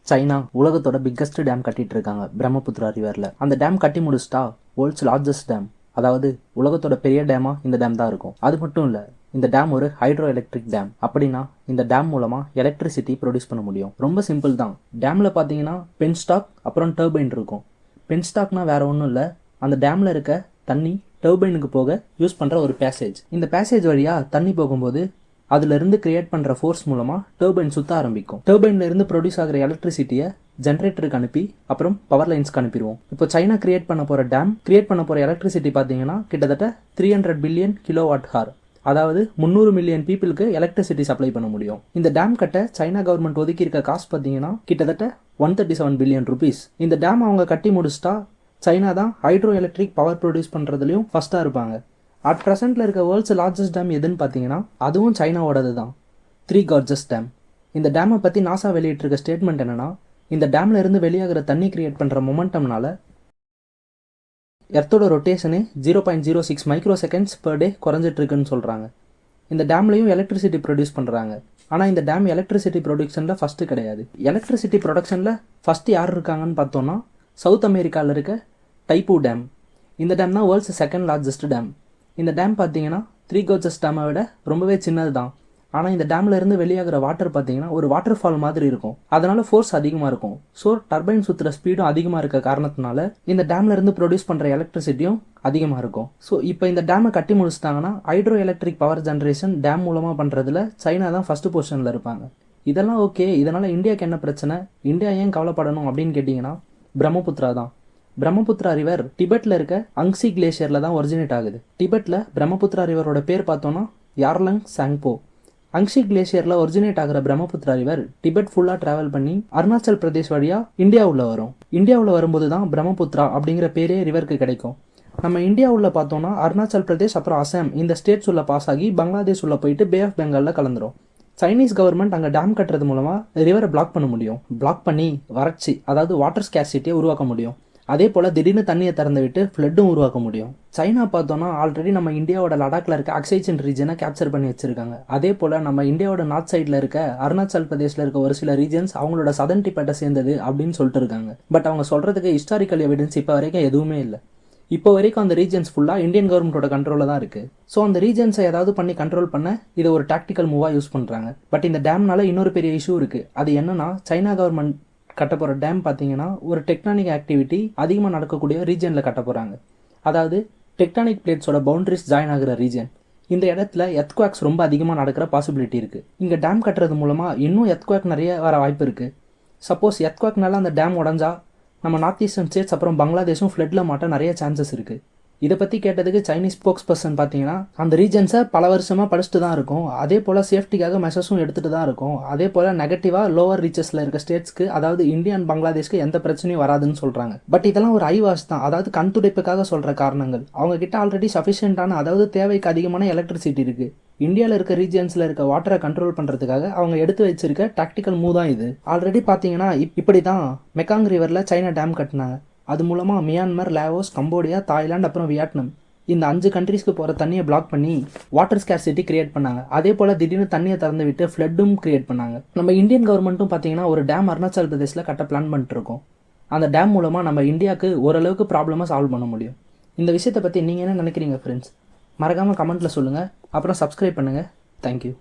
China உலகத்தோட biggest dam கட்டிட்டு இருக்காங்க பிரம்மபுத்திரா ரிவர்ல. அந்த டேம் கட்டி முடிச்சிட்டா வேர்ல்ட்ஸ் லார்ஜஸ்ட் டேம், அதாவது உலகத்தோட பெரிய டேமா இந்த டேம் தான் இருக்கும். அது மட்டும் இல்ல, இந்த டேம் ஒரு ஹைட்ரோ எலக்ட்ரிக் டேம். அப்படின்னா இந்த டேம் மூலமா எலக்ட்ரிசிட்டி ப்ரொடியூஸ் பண்ண முடியும். ரொம்ப சிம்பிள் தான். டேம்ல பாத்தீங்கன்னா பென்ஸ்டாக் அப்புறம் டர்பைன் இருக்கும். பென்ஸ்டாக்னா வேற ஒன்றும் இல்லை, அந்த டேம்ல இருக்க தண்ணி டர்பைனுக்கு போக யூஸ் பண்ற ஒரு பேசேஜ். இந்த பேசேஜ் வழியா தண்ணி போகும்போது அதுல இருந்து கிரியேட் பண்ற ஃபோர்ஸ் மூலமா டர்பைன் சுத்த ஆரம்பிக்கும். டர்பைன்ல இருந்து ப்ரொடியூஸ் ஆகிற எலக்ட்ரிசிட்டியை ஜென்ரேட்டருக்கு அனுப்பி அப்புறம் பவர் லைன்ஸ்க்கு அனுப்பிடுவோம். இப்போ சைனா கிரியேட் பண்ண போற டேம் கிரியேட் பண்ண போற எலக்ட்ரிசிட்டி பாத்தீங்கன்னா கிட்டத்தட்ட 300 பில்லியன் கிலோவாட் ஹார், அதாவது 300 மில்லியன் பீப்புளுக்கு எலக்ட்ரிசிட்டி சப்ளை பண்ண முடியும். இந்த டேம் கட்ட சைனா கவர்மெண்ட் ஒதுக்கி இருக்க காசு பாத்தீங்கன்னா கிட்டத்தட்ட 137 பில்லியன் ருபீஸ். இந்த டேம் அவங்க கட்டி முடிச்சிட்டா சைனா தான் ஹைட்ரோ எலக்ட்ரிக் பவர் ப்ரொடியூஸ் பண்றதுலயும் ஃபர்ஸ்டா இருப்பாங்க. அட் ப்ரெசென்ட்ல இருக்க வேர்ல்ட்ஸ் லார்ஜஸ்ட் டேம் எதுன்னு பார்த்தீங்கன்னா அதுவும் சைனாவோடது தான், 3 கார்ஜஸ் டேம். இந்த டேமை பற்றி நாசா வெளியிட்டிருக்க ஸ்டேட்மெண்ட் என்னன்னா, இந்த டேம்ல இருந்து வெளியாகிற தண்ணி கிரியேட் பண்ணுற மொமெண்டம்னால எர்த்தோட ரொட்டேஷனே 0.06 மைக்ரோ செகண்ட்ஸ் பர் டே குறைஞ்சிட்டு இருக்குன்னு சொல்கிறாங்க. இந்த டேம்லையும் எலக்ட்ரிசிட்டி ப்ரொடியூஸ் பண்ணுறாங்க. ஆனால் இந்த டேம் எலக்ட்ரிசிட்டி ப்ரொடக்ஷனில் ஃபஸ்ட்டு கிடையாது. எலக்ட்ரிசிட்டி ப்ரொடக்ஷனில் ஃபஸ்ட்டு யார் இருக்காங்கன்னு பார்த்தோன்னா சவுத் அமெரிக்காவில் இருக்க டைப்பூ டேம். இந்த டேம் தான் வேர்ல்ட்ஸ் செகண்ட் லார்ஜஸ்ட் டேம். இந்த டேம் பார்த்தீங்கன்னா 3 கார்ஜஸ் டேமை விட ரொம்பவே சின்னது தான். ஆனால் இந்த டேம்ல இருந்து வெளியாகிற வாட்டர் பார்த்தீங்கன்னா ஒரு வாட்டர் ஃபால் மாதிரி இருக்கும். அதனால ஃபோர்ஸ் அதிகமாக இருக்கும். ஸோ டர்பைன் சுற்றுற ஸ்பீடும் அதிகமாக இருக்க காரணத்தினால இந்த டேம்ல இருந்து ப்ரொடியூஸ் பண்ணுற எலக்ட்ரிசிட்டியும் அதிகமாக இருக்கும். ஸோ இப்போ இந்த டேமை கட்டி முடிச்சிட்டாங்கன்னா hydro electric power generation dam மூலமாக பண்ணுறதுல சைனா தான் ஃபர்ஸ்ட் பொசிஷனில் இருப்பாங்க. இதெல்லாம் ஓகே. இதனால இந்தியாவுக்கு என்ன பிரச்சனை, இந்தியா ஏன் கவலைப்படணும் அப்படின்னு கேட்டிங்கன்னா பிரம்மபுத்திரா தான். பிரம்மபுத்திரா ரிவர் டிபெட்ல இருக்க அங்சி கிளேஷியர்ல தான் ஒரிஜினேட் ஆகுது. டிபெட்ல பிரம்மபுத்திரா ரிவரோட பேர் பார்த்தோம்னா யார்லங் சாங்போ. அங்சி கிளேஷியர்ல ஒரிஜினேட் ஆகிற பிரம்மபுத்திரா ரிவர் டிபெட் ஃபுல்லா டிராவல் பண்ணி அருணாச்சல் பிரதேஷ் வழியா இந்தியாவுள்ள வரும். இந்தியாவுள்ள வரும்போது தான் பிரம்மபுத்திரா அப்படிங்கிற பேரே ரிவருக்கு கிடைக்கும். நம்ம இந்தியாவுள்ள பார்த்தோம்னா அருணாச்சல் பிரதேஷ் அப்புறம் அசாம் இந்த ஸ்டேட்ஸ் உள்ள பாஸ் ஆகி பங்களாதேஷ் உள்ள போயிட்டு பே ஆஃப் பெங்கால்ல கலந்துரும். சைனீஸ் கவர்மெண்ட் அங்கே டேம் கட்டுறது மூலமா ரிவரை பிளாக் பண்ண முடியும். பிளாக் பண்ணி வறட்சி, அதாவது வாட்டர் ஸ்கேர்சிட்டியை உருவாக்க முடியும். அதே போல் திடீர்னு தண்ணியை திறந்து விட்டு ஃப்ளட்டும் உருவாக்க முடியும். சைனா பார்த்தோன்னா ஆல்ரெடி நம்ம இந்தியாவோட லடாக்ல இருக்க அக்சைச்சின் ரீஜனை கேப்சர் பண்ணி வச்சிருக்காங்க. அதே போல் நம்ம இந்தியாவோட நார்த் சைடில் இருக்க அருணாச்சல் பிரதேசில் இருக்க ஒரு சில ரீஜன்ஸ் அவங்களோட சதன் டிபெட்டை சேர்ந்தது அப்படின்னு சொல்லிட்டு இருக்காங்க. பட் அவங்க சொல்றதுக்கு ஹிஸ்டாரிக்கல் எவிடன்ஸ் இப்போ வரைக்கும் எதுவுமே இல்லை. இப்போ வரைக்கும் அந்த ரீஜன்ஸ் ஃபுல்லாக இந்தியன் கவர்மெண்டோட கண்ட்ரோலில் தான் இருக்குது. ஸோ அந்த ரீஜன்ஸை ஏதாவது பண்ணி கண்ட்ரோல் பண்ண இதை ஒரு டாக்டிக்கல் மூவாக யூஸ் பண்ணுறாங்க. பட் இந்த டேம்னால இன்னொரு பெரிய இஷ்யூ இருக்குது. அது என்னன்னா, சைனா கவர்மெண்ட் கட்ட போகிற டேம் பார்த்தீங்கன்னா ஒரு டெக்டானிக் ஆக்டிவிட்டி அதிகமாக நடக்கக்கூடிய ரீஜனில் கட்ட போகிறாங்க. அதாவது டெக்டானிக் பிளேட்ஸோட பவுண்டரிஸ் ஜாயின் ஆகிற ரீஜன். இந்த இடத்துல எர்த்குவாக்ஸ் ரொம்ப அதிகமாக நடக்கிற பாசிபிலிட்டி இருக்குது. இங்கே டேம் கட்டுறது மூலமாக இன்னும் எர்த்குவாக் நிறைய வர வாய்ப்பு இருக்குது. சப்போஸ் எர்த்குவாக்னால அந்த டேம் உடஞ்சா நம்ம நார்த் ஈஸ்டர்ன் ஸ்டேட்ஸ் அப்புறம் பங்களாதேஷும் ஃப்ளட்ல மாட்ட நிறைய சான்சஸ் இருக்குது. இதை பற்றி கேட்டதுக்கு சைனீஸ் ஸ்போக்ஸ் பர்சன் பார்த்தீங்கன்னா அந்த ரீஜன்ஸை பல வருஷமாக படிச்சுட்டு தான் இருக்கும். அதே போல் சேஃப்டிக்காக மெஷர்ஸும் எடுத்துகிட்டு தான் இருக்கும். அதே போல் நெகட்டிவாக லோவர் ரீச்சஸில் இருக்க ஸ்டேட்ஸ்க்கு, அதாவது இந்தியா அண்ட் பங்களாதேஷ்க்கு எந்த பிரச்சனையும் வராதுன்னு சொல்கிறாங்க. பட் இதெல்லாம் ஒரு ஐவாஷ் தான், அதாவது கண் துடைப்புக்காக சொல்கிற காரணங்கள். அவங்க கிட்ட ஆல்ரெடி சஃபிஷியண்டான, அதாவது தேவைக்கு அதிகமான எலக்ட்ரிசிட்டி இருக்குது. இந்தியாவில் இருக்க ரீஜன்ஸில் இருக்க வாட்டரை கண்ட்ரோல் பண்ணுறதுக்காக அவங்க எடுத்து வச்சிருக்க டாக்டிக்கல் மூவ் தான் இது. ஆல்ரெடி பார்த்தீங்கன்னா இப்படி தான் மெக்காங் ரிவரில் சைனா டேம் கட்டினாங்க. அது மூலமாக மியான்மர், லாவோஸ், கம்போடியா, தாய்லாந்து அப்புறம் வியட்நாம் இந்த 5 கண்ட்ரீஸ்க்கு போகிற தண்ணியை பிளாக் பண்ணி வாட்டர் ஸ்கேர்சிட்டி கிரியேட் பண்ணாங்க. அதே போல் திடீர்னு தண்ணியை திறந்து விட்டு ஃப்ளட்டும் கிரியேட் பண்ணாங்க. நம்ம இந்தியன் கவர்மெண்ட்டும் பார்த்தீங்கன்னா ஒரு டேம் அருணாச்சல் பிரதேசில் கட்ட பிளான் பண்ணிட்டு இருக்கோம். அந்த டேம் மூலமாக நம்ம இந்தியாவுக்கு ஓரளவுக்கு ப்ராப்ளமாக சால்வ் பண்ண முடியும். இந்த விஷயத்தை பற்றி நீங்கள் என்ன நினைக்கிறீங்க ஃப்ரெண்ட்ஸ்? மறக்காமல் கமெண்ட்டில் சொல்லுங்கள். அப்புறம் சப்ஸ்கிரைப் பண்ணுங்கள். தேங்க்யூ.